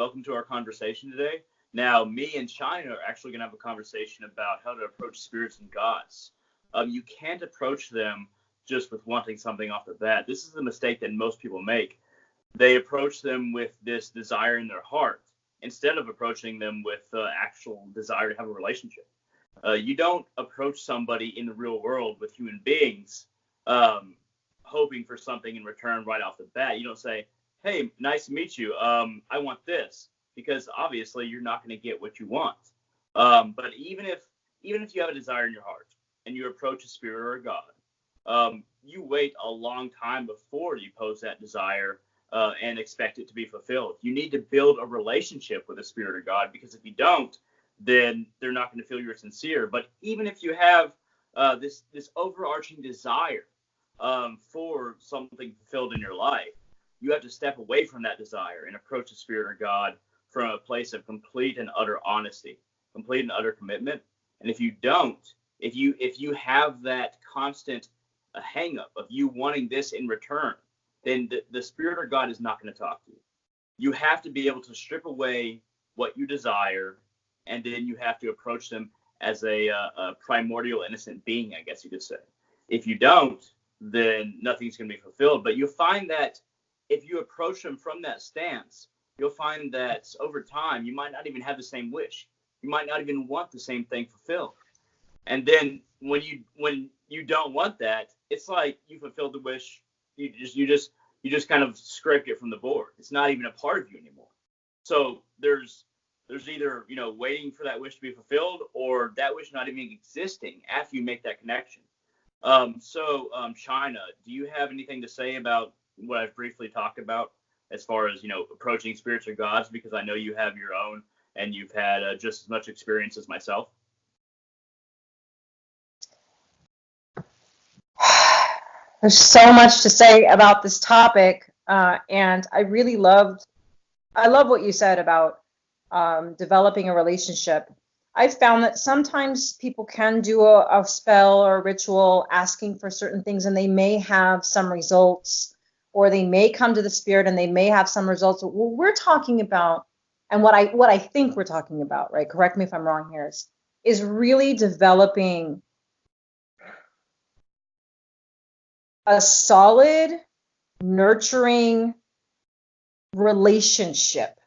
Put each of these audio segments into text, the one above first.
welcome to our conversation today. Now, me and China are actually going to have a conversation about how to approach spirits and gods. You can't approach them just with wanting something off the bat. This is the mistake that most people make. They approach them with this desire in their heart instead of approaching them with the actual desire to have a relationship. You don't approach somebody in the real world with human beings hoping for something in return right off the bat. You don't say, hey, nice to meet you. I want this, because obviously you're not going to get what you want. But even if you have a desire in your heart and you approach a spirit or a god, you wait a long time before you pose that desire and expect it to be fulfilled. You need to build a relationship with a spirit or god, because if you don't, then they're not going to feel you're sincere. But even if you have this overarching desire for something fulfilled in your life, you have to step away from that desire and approach the spirit or God from a place of complete and utter honesty, complete and utter commitment. And if you don't, if you have that constant hang up of you wanting this in return, then the spirit or God is not going to talk to you. You have to be able to strip away what you desire, and then you have to approach them as a primordial innocent being, I guess you could say. If you don't, then nothing's going to be fulfilled. But you'll find that if you approach them from that stance, you'll find that over time you might not even have the same wish. You might not even want the same thing fulfilled. And then when you don't want that, it's like you fulfilled the wish. You just kind of scraped it from the board. It's not even a part of you anymore. So there's either waiting for that wish to be fulfilled, or that wish not even existing after you make that connection. China, do you have anything to say about what I've briefly talked about as far as approaching spirits or gods? Because I know you have your own, and you've had just as much experience as myself. There's so much to say about this topic, and I love what you said about developing a relationship. I've found that sometimes people can do a spell or a ritual asking for certain things, and they may have some results, or they may come to the spirit and they may have some results. What we're talking about, and what I think we're talking about, right? Correct me if I'm wrong here, is really developing a solid, nurturing relationship.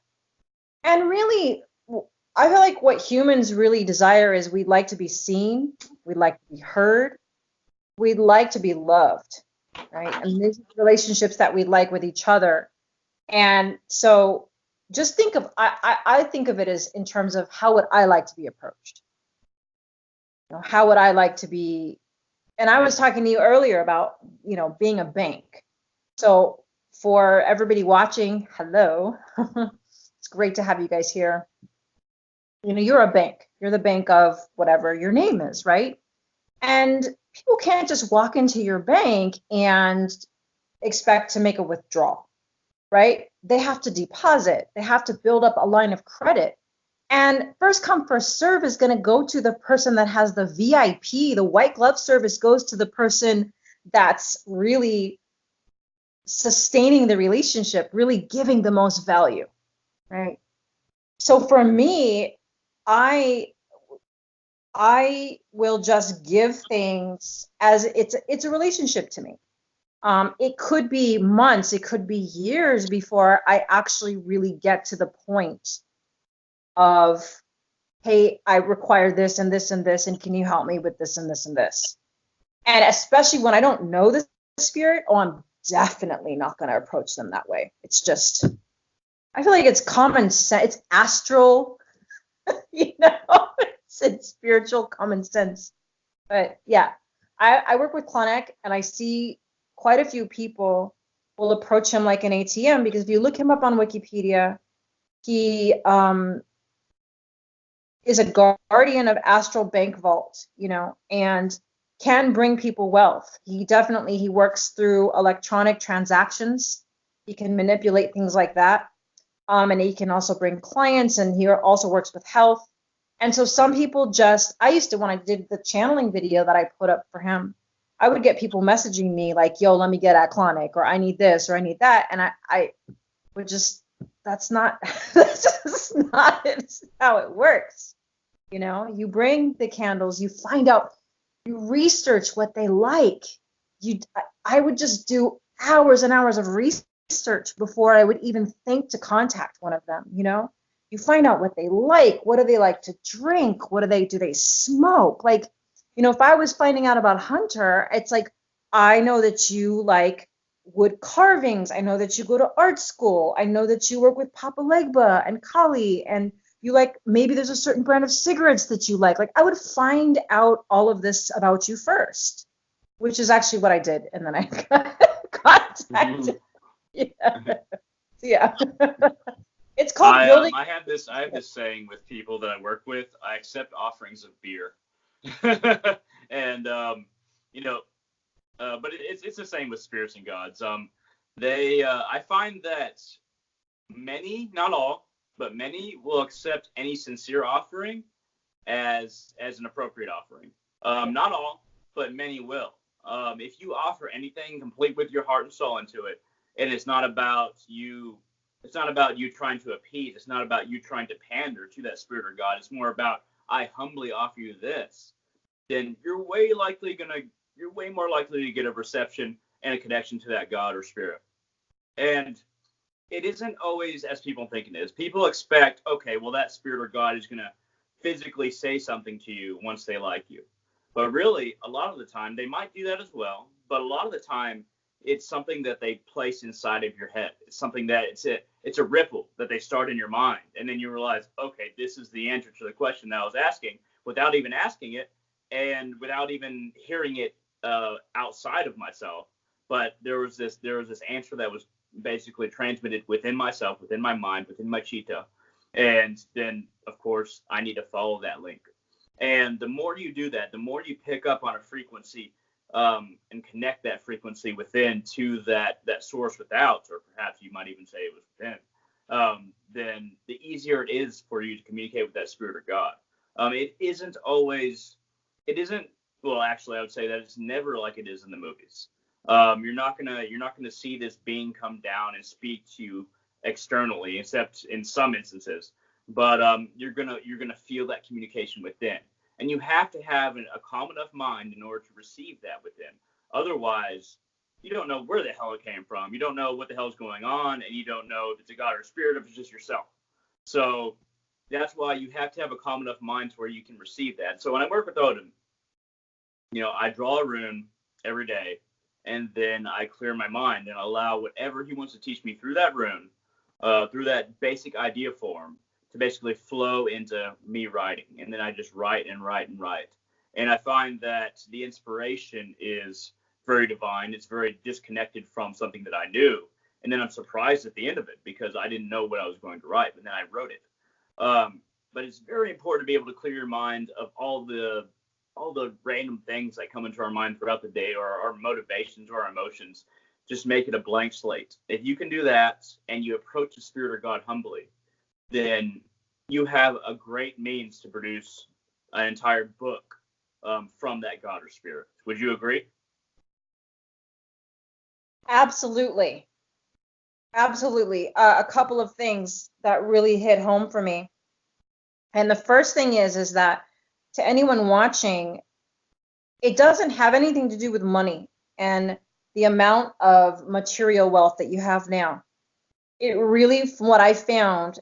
And really, I feel like what humans really desire is we'd like to be seen, we'd like to be heard, we'd like to be loved, right? And these are relationships that we like with each other. And so just think of, I think of it as in terms of how would I like to be approached? How would I like to be? And I was talking to you earlier about, being a bank. So for everybody watching, hello. It's great to have you guys here. You're a bank. You're the bank of whatever your name is, right? And people can't just walk into your bank and expect to make a withdrawal, right? They have to deposit. They have to build up a line of credit. And first come, first serve is going to go to the person that has the VIP. The white glove service goes to the person that's really sustaining the relationship, really giving the most value, right? So for me, I will just give things as it's a relationship to me. It could be months, it could be years before I actually really get to the point of, hey, I require this and this and this, and can you help me with this and this and this? And especially when I don't know the spirit, I'm definitely not going to approach them that way. It's just, I feel like it's common sense, it's astral, it's spiritual common sense. But yeah, I work with Kloniek, and I see quite a few people will approach him like an ATM, because if you look him up on Wikipedia, he is a guardian of Astral Bank Vault, and can bring people wealth. He works through electronic transactions. He can manipulate things like that. And he can also bring clients, and he also works with health. And so some people I used to, when I did the channeling video that I put up for him, I would get people messaging me like, yo, let me get at Kloniek, or I need this, or I need that. And I would just that's not that's just not how it works. You bring the candles, you find out, you research what they like. I would just do hours and hours of research before I would even think to contact one of them. You find out what they like. What do they like to drink? What do they smoke? Like, if I was finding out about Hunter, it's like, I know that you like wood carvings. I know that you go to art school. I know that you work with Papa Legba and Kali, and you like, maybe there's a certain brand of cigarettes that you like. Like, I would find out all of this about you first, which is actually what I did. And then I contacted. Yeah. It's called building. I have this saying with people that I work with: I accept offerings of beer, and but it's the same with spirits and gods. I find that many, not all, but many will accept any sincere offering as an appropriate offering. Not all, but many will. If you offer anything complete with your heart and soul into it, and it's not about you trying to appease, it's not about you trying to pander to that spirit or God, it's more about, I humbly offer you this, then you're way more likely to get a reception and a connection to that God or spirit. And it isn't always as people think it is. People expect, okay, well, that spirit or God is going to physically say something to you once they like you. But really, a lot of the time, they might do that as well. But a lot of the time, it's something that they place inside of your head. It's something that it's a ripple that they start in your mind. And then you realize, okay, this is the answer to the question that I was asking without even asking it and without even hearing it outside of myself. But there was this answer that was basically transmitted within myself, within my mind, within my Chitta. And then, of course, I need to follow that link. And the more you do that, the more you pick up on a frequency and connect that frequency within to that source without, or perhaps you might even say it was within, then the easier it is for you to communicate with that spirit or God. Well, actually, I would say that it's never like it is in the movies. You're not gonna see this being come down and speak to you externally, except in some instances. But you're gonna feel that communication within, and you have to have a calm enough mind in order to receive that within. Otherwise, you don't know where the hell it came from. You don't know what the hell is going on, and you don't know if it's a God or a spirit, or if it's just yourself. So that's why you have to have a calm enough mind to where you can receive that. So when I work with Odin, I draw a rune every day, and then I clear my mind and allow whatever he wants to teach me through that rune, through that basic idea form, to basically flow into me writing. And then I just write and write and write. And I find that the inspiration is very divine. It's very disconnected from something that I knew. And then I'm surprised at the end of it because I didn't know what I was going to write, but then I wrote it. But it's very important to be able to clear your mind of all the random things that come into our mind throughout the day, or our motivations or our emotions. Just make it a blank slate. If you can do that and you approach the spirit or God humbly, then you have a great means to produce an entire book from that God or spirit. Would you agree? Absolutely. Absolutely. A couple of things that really hit home for me. And the first thing is that to anyone watching, it doesn't have anything to do with money and the amount of material wealth that you have now. It really, from what I found,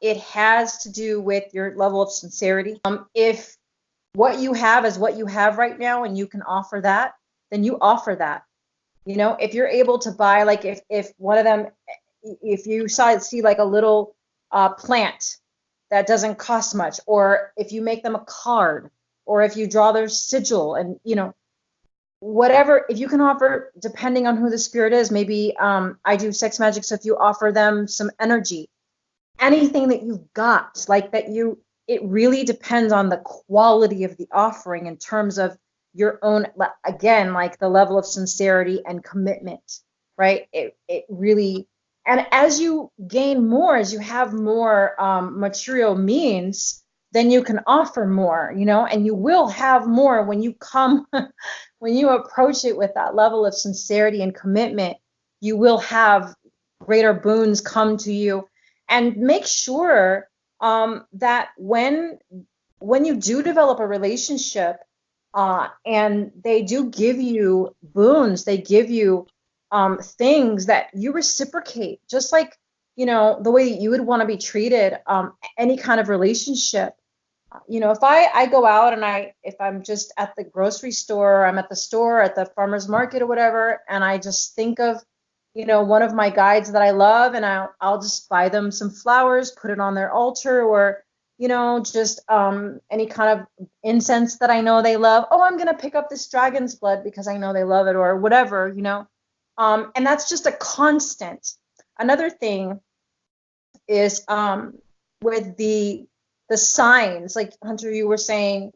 it has to do with your level of sincerity. If what you have is what you have right now and you can offer that, then you offer that. If you're able to buy, like if one of them, if you see like a little plant that doesn't cost much, or if you make them a card, or if you draw their sigil, and whatever, if you can offer, depending on who the spirit is, maybe I do sex magic, so if you offer them some energy, anything that you've got, like that, it really depends on the quality of the offering in terms of your own, again, like the level of sincerity and commitment, right? It really, and as you gain more, as you have more material means, then you can offer more, and you will have more when you when you approach it with that level of sincerity and commitment. You will have greater boons come to you. And make sure that when you do develop a relationship, and they do give you boons, they give you things that you reciprocate, just like, the way you would want to be treated, any kind of relationship. If I go out and if I'm just at the grocery store, or I'm at the store, at the farmer's market or whatever, and I just think of, one of my guides that I love, and I'll just buy them some flowers, put it on their altar, or, just any kind of incense that I know they love. Oh, I'm going to pick up this dragon's blood because I know they love it, or whatever, and that's just a constant. Another thing is with the signs, like Hunter, you were saying,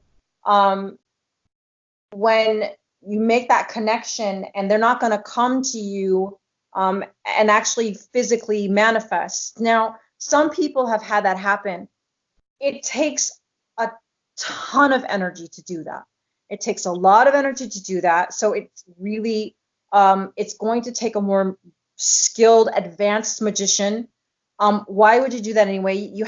when you make that connection and they're not going to come to you and actually physically manifest. Now, some people have had that happen. It takes a ton of energy to do that. It takes a lot of energy to do that. So it's really, it's going to take a more skilled, advanced magician. Why would you do that anyway? You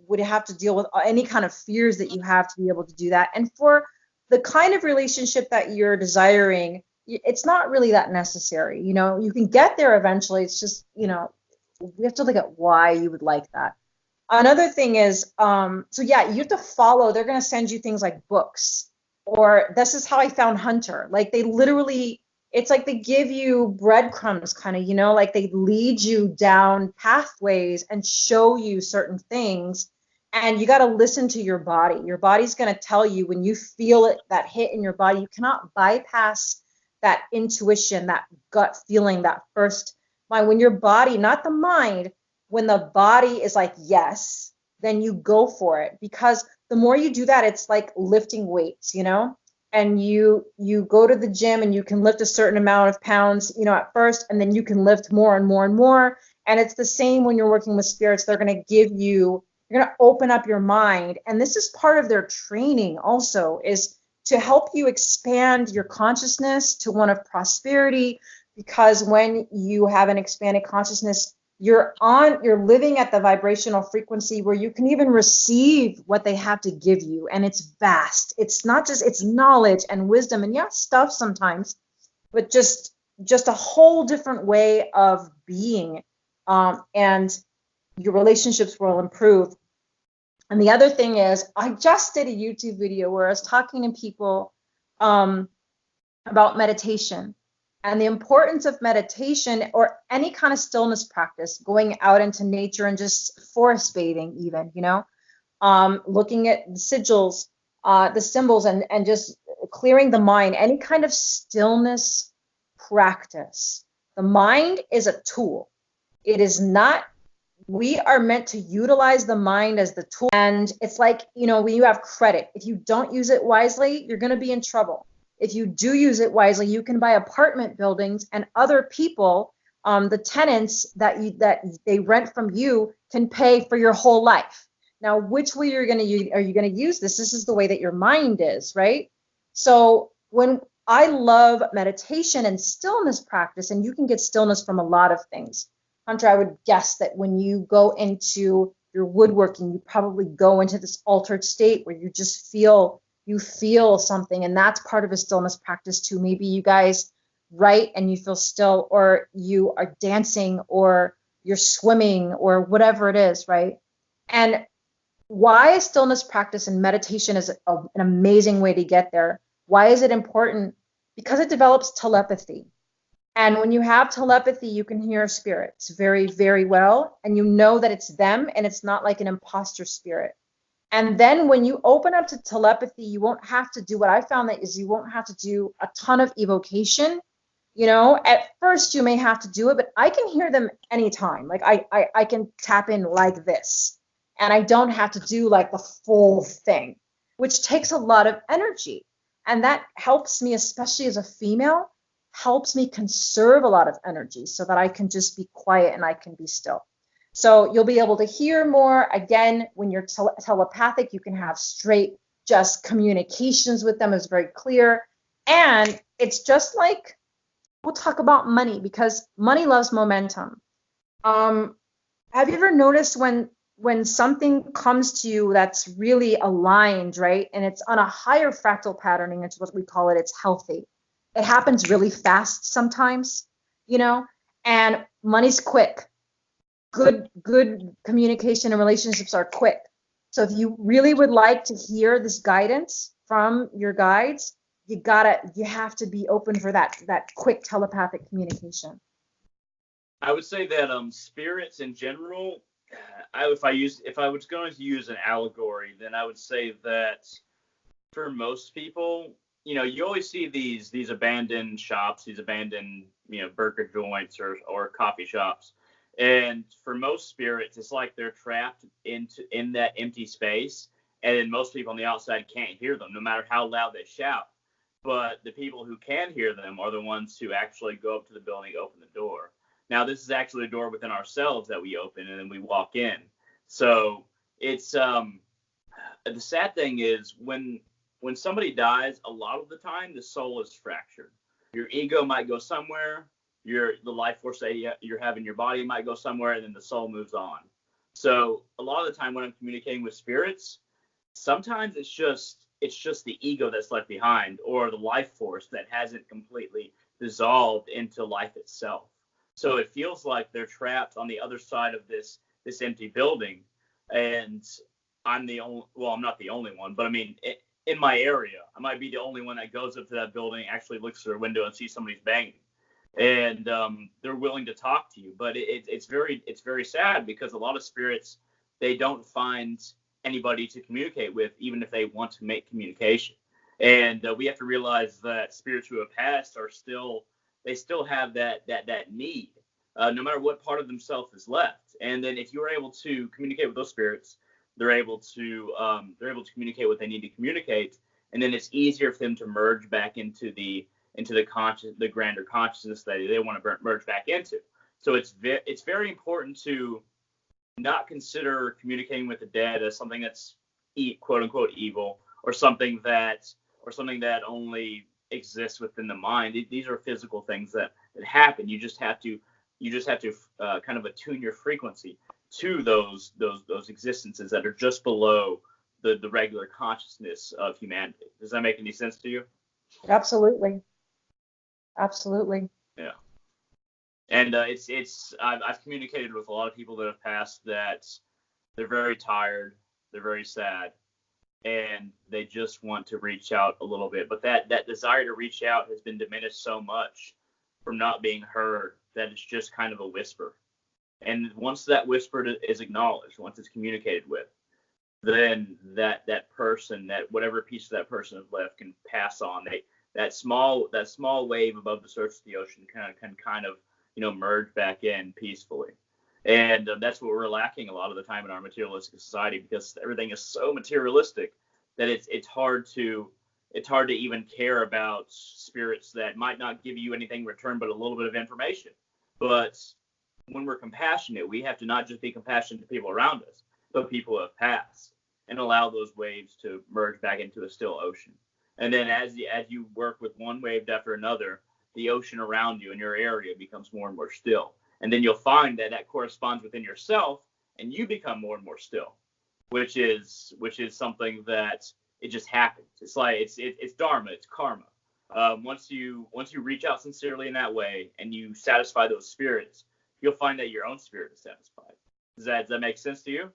would have to deal with any kind of fears that you have to be able to do that. And for the kind of relationship that you're desiring, it's not really that necessary. You can get there eventually. It's just, we have to look at why you would like that. Another thing is, so yeah, you have to follow. They're going to send you things like books, or this is how I found Hunter. Like they literally, it's like they give you breadcrumbs, kind of, like they lead you down pathways and show you certain things. And you got to listen to your body. Your body's going to tell you when you feel it, that hit in your body. You cannot bypass that intuition, that gut feeling, that first mind. When your body, not the mind, when the body is like, yes, then you go for it. Because the more you do that, it's like lifting weights, and you go to the gym and you can lift a certain amount of pounds, at first, and then you can lift more and more and more. And it's the same when you're working with spirits. They're going to you're going to open up your mind. And this is part of their training also, is to help you expand your consciousness to one of prosperity. Because when you have an expanded consciousness, you're living at the vibrational frequency where you can even receive what they have to give you. And it's vast. It's not just, it's knowledge and wisdom and stuff sometimes, but just a whole different way of being. And your relationships will improve. And the other thing is, I just did a YouTube video where I was talking to people about meditation and the importance of meditation, or any kind of stillness practice, going out into nature and just forest bathing even, looking at the sigils, the symbols, and just clearing the mind, any kind of stillness practice. The mind is a tool. It is not, we are meant to utilize the mind as the tool. And it's like, when you have credit, if you don't use it wisely, you're going to be in trouble. If you do use it wisely, you can buy apartment buildings, and other people, the tenants that they rent from you, can pay for your whole life. Now, which way are you going to use this? This is the way that your mind is, right? So when I love meditation and stillness practice, and you can get stillness from a lot of things. Hunter, I would guess that when you go into your woodworking, you probably go into this altered state where you just feel something, and that's part of a stillness practice too. Maybe you guys write and you feel still, or you are dancing, or you're swimming, or whatever it is, right? And why is stillness practice and meditation is an amazing way to get there? Why is it important? Because it develops telepathy. And when you have telepathy, you can hear spirits very, very well, and you know that it's them, and it's not like an imposter spirit. And then when you open up to telepathy, you won't have to do what I found, that is, you won't have to do a ton of evocation. At first you may have to do it, but I can hear them anytime. Like I can tap in like this, and I don't have to do like the full thing, which takes a lot of energy. And that helps me, especially as a female, helps me conserve a lot of energy so that I can just be quiet and I can be still. So you'll be able to hear more. Again, when you're telepathic, you can have straight just communications with them. It's very clear. And it's just like, we'll talk about money, because money loves momentum. have you ever noticed when something comes to you that's really aligned, right? And it's on a higher fractal patterning, it's what we call it, it's healthy. It happens really fast sometimes, you know, and money's quick. Good communication and relationships are quick. So if you really would like to hear this guidance from your guides, you have to be open for that quick telepathic communication. I would say that spirits in general, if I was going to use an allegory, then I would say that for most people, you always see these abandoned shops, these abandoned burger joints or coffee shops, and for most spirits, it's like they're trapped in that empty space, and then most people on the outside can't hear them, no matter how loud they shout. But the people who can hear them are the ones who actually go up to the building, open the door. Now, this is actually a door within ourselves that we open, and then we walk in. So it's the sad thing is when somebody dies, a lot of the time the soul is fractured. Your ego might go somewhere, the life force that you're having in your body might go somewhere, and then the soul moves on. So a lot of the time when I'm communicating with spirits, sometimes it's just the ego that's left behind, or the life force that hasn't completely dissolved into life itself. So it feels like they're trapped on the other side of this empty building, and I'm not the only one, but I mean, in my area, I might be the only one that goes up to that building, actually looks through a window and sees somebody's banging, and they're willing to talk to you. But it's very sad, because a lot of spirits, they don't find anybody to communicate with, even if they want to make communication. And we have to realize that spirits who have passed they still have that need, no matter what part of themselves is left. And then if you're able to communicate with those spirits, they're able to communicate what they need to communicate, and then it's easier for them to merge back into the grander consciousness that they want to merge back into. So it's very important to not consider communicating with the dead as something that's quote unquote evil, or something that only exists within the mind. These are physical things that happen. You just have to kind of attune your frequency to those existences that are just below the regular consciousness of humanity. Does that make any sense to you? Absolutely. Yeah. And I've communicated with a lot of people that have passed, that they're very tired, they're very sad, and they just want to reach out a little bit. But that desire to reach out has been diminished so much from not being heard that it's just kind of a whisper. And once that whisper is acknowledged, once it's communicated with, then that person, that whatever piece of that person is left, can pass on. That small wave above the surface of the ocean can kind of merge back in peacefully. And that's what we're lacking a lot of the time in our materialistic society, because everything is so materialistic that it's hard to even care about spirits that might not give you anything in return but a little bit of information. But when we're compassionate, we have to not just be compassionate to people around us, but people who have passed, and allow those waves to merge back into a still ocean. And then as you work with one wave after another, the ocean around you in your area becomes more and more still. And then you'll find that corresponds within yourself, and you become more and more still, which is something that it just happens. It's like it's dharma, it's karma. Once you reach out sincerely in that way, and you satisfy those spirits, you'll find that your own spirit is satisfied. Does that make sense to you?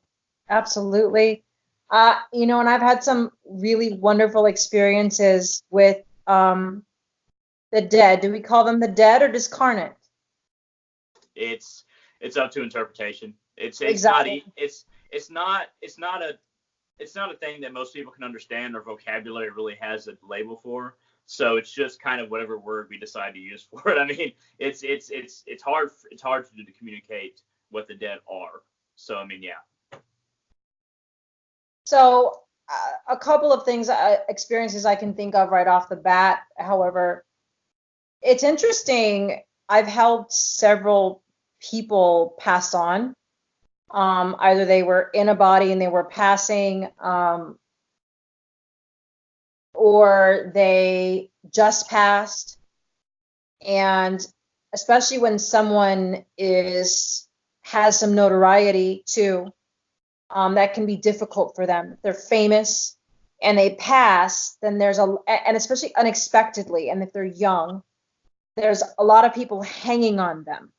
Absolutely. And I've had some really wonderful experiences with the dead. Do we call them the dead or discarnate? It's up to interpretation. It's Exactly. not a thing that most people can understand, or vocabulary really has a label for. So it's just kind of whatever word we decide to use for it. I mean, it's hard to communicate what the dead are. So I mean, yeah. So a couple of things, experiences I can think of right off the bat. However, it's interesting. I've helped several people pass on. Either they were in a body and they were passing, or they just passed. And especially when someone has some notoriety too, that can be difficult for them. If they're famous and they pass, then and especially unexpectedly, and if they're young, there's a lot of people hanging on them.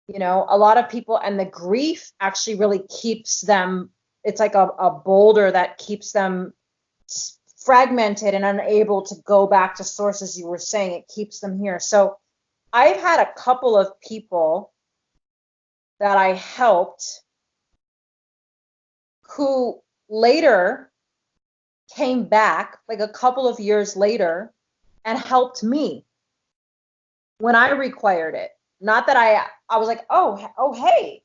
A lot of people, and the grief actually really keeps them, it's like a boulder that keeps them fragmented and unable to go back to sources. You were saying it keeps them here. So I've had a couple of people that I helped who later came back, like a couple of years later, and helped me when I required it. Not that I was like, oh, hey,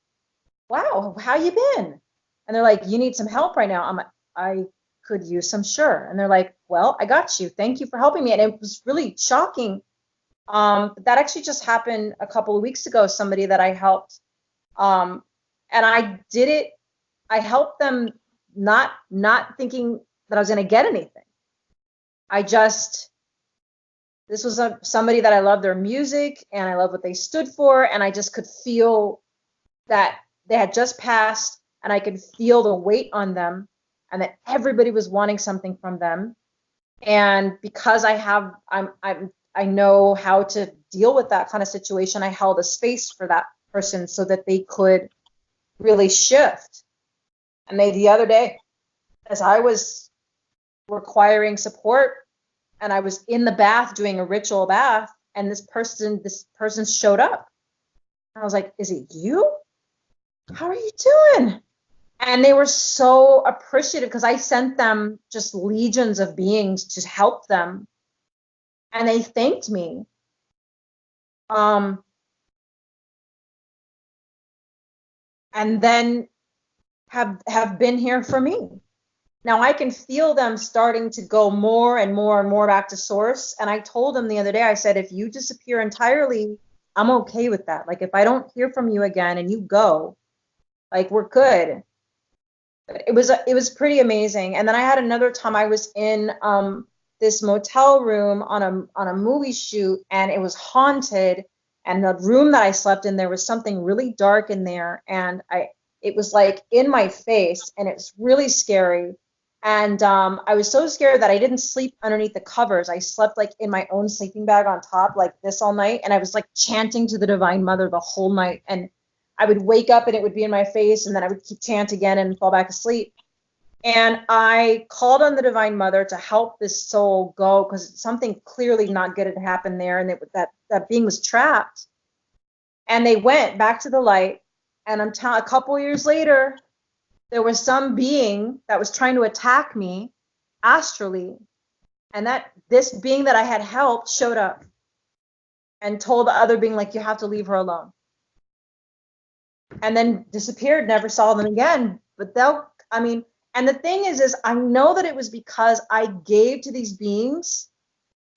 wow, how you been? And they're like, you need some help right now. I'm like, I could use some, sure. And they're like, well, I got you. Thank you for helping me. And it was really shocking. That actually just happened a couple of weeks ago. Somebody that I helped, and I did it. I helped them not thinking that I was going to get anything. This was somebody that I love their music and I love what they stood for, and I just could feel that they had just passed, and I could feel the weight on them, and that everybody was wanting something from them. And because I know how to deal with that kind of situation, I held a space for that person so that they could really shift. And the other day, as I was requiring support, and I was in the bath doing a ritual bath, and this person showed up. I was like, is it you? How are you doing? And they were so appreciative because I sent them just legions of beings to help them. And they thanked me. And then have been here for me. Now I can feel them starting to go more and more and more back to source. And I told them the other day, I said, if you disappear entirely, I'm okay with that. Like, if I don't hear from you again and you go, like, we're good. But it was pretty amazing. And then I had another time I was in this motel room on a movie shoot, and it was haunted. And the room that I slept in, there was something really dark in there, and it was like in my face, and it's really scary. And I was so scared that I didn't sleep underneath the covers. I slept like in my own sleeping bag on top, like this, all night. And I was like chanting to the Divine Mother the whole night. And I would wake up and it would be in my face, and then I would keep chant again and fall back asleep. And I called on the Divine Mother to help this soul go, because something clearly not good had happened there, and that being was trapped. And they went back to the light. And a couple years later, there was some being that was trying to attack me astrally, and this being that I had helped showed up and told the other being, like, you have to leave her alone, and then disappeared. Never saw them again. But and the thing is I know that it was because I gave to these beings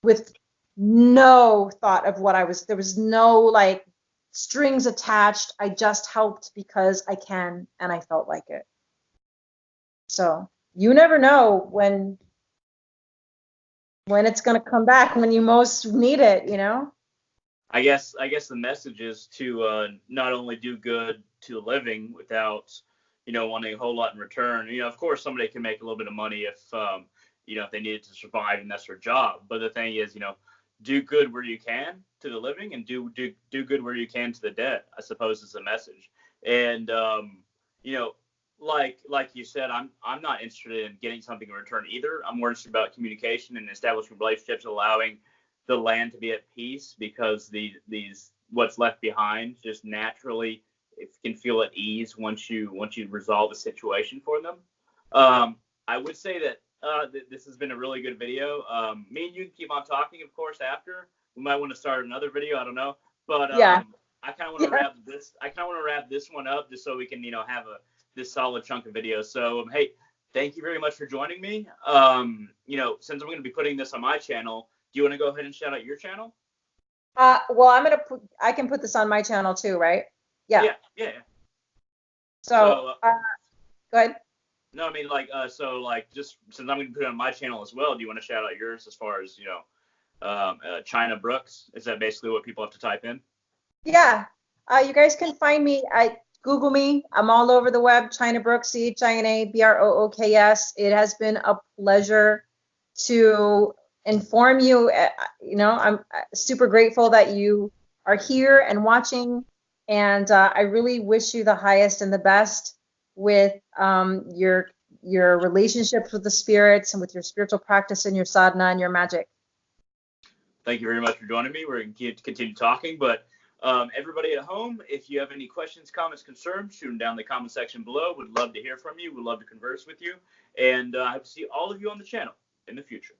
with no thought of there was no like strings attached. I just helped because I can, and I felt like it. So you never know when it's going to come back, when you most need it, I guess the message is to not only do good to the living without, wanting a whole lot in return. Of course, somebody can make a little bit of money if they needed to survive and that's their job. But the thing is, do good where you can to the living, and do good where you can to the dead, I suppose, is the message. And like you said, I'm not interested in getting something in return either. I'm more interested about communication and establishing relationships, allowing the land to be at peace, because these what's left behind just naturally can feel at ease once you resolve the situation for them. I would say that this has been a really good video. Me and you can keep on talking, of course, after. We might want to start another video. I don't know, but yeah. I kind of want to wrap this. I kind of want to wrap this one up just so we can have this solid chunk of videos. So hey, thank you very much for joining me. Since I'm going to be putting this on my channel, do you want to go ahead and shout out your channel? Well, I can put this on my channel too, right? Yeah. Yeah. So go ahead. No, I mean, just since I'm going to put it on my channel as well, do you want to shout out yours as far as, China Brooks? Is that basically what people have to type in? Yeah. You guys can find me. Google me. I'm all over the web, China Brooks, ChinaBrooks. It has been a pleasure to inform you. I'm super grateful that you are here and watching. And I really wish you the highest and the best with your relationships with the spirits and with your spiritual practice and your sadhana and your magic. Thank you very much for joining me. We're going to continue talking, but everybody at home, if you have any questions, comments, concerns, shoot them down in the comment section below. We'd love to hear from you. We'd love to converse with you. And I hope to see all of you on the channel in the future.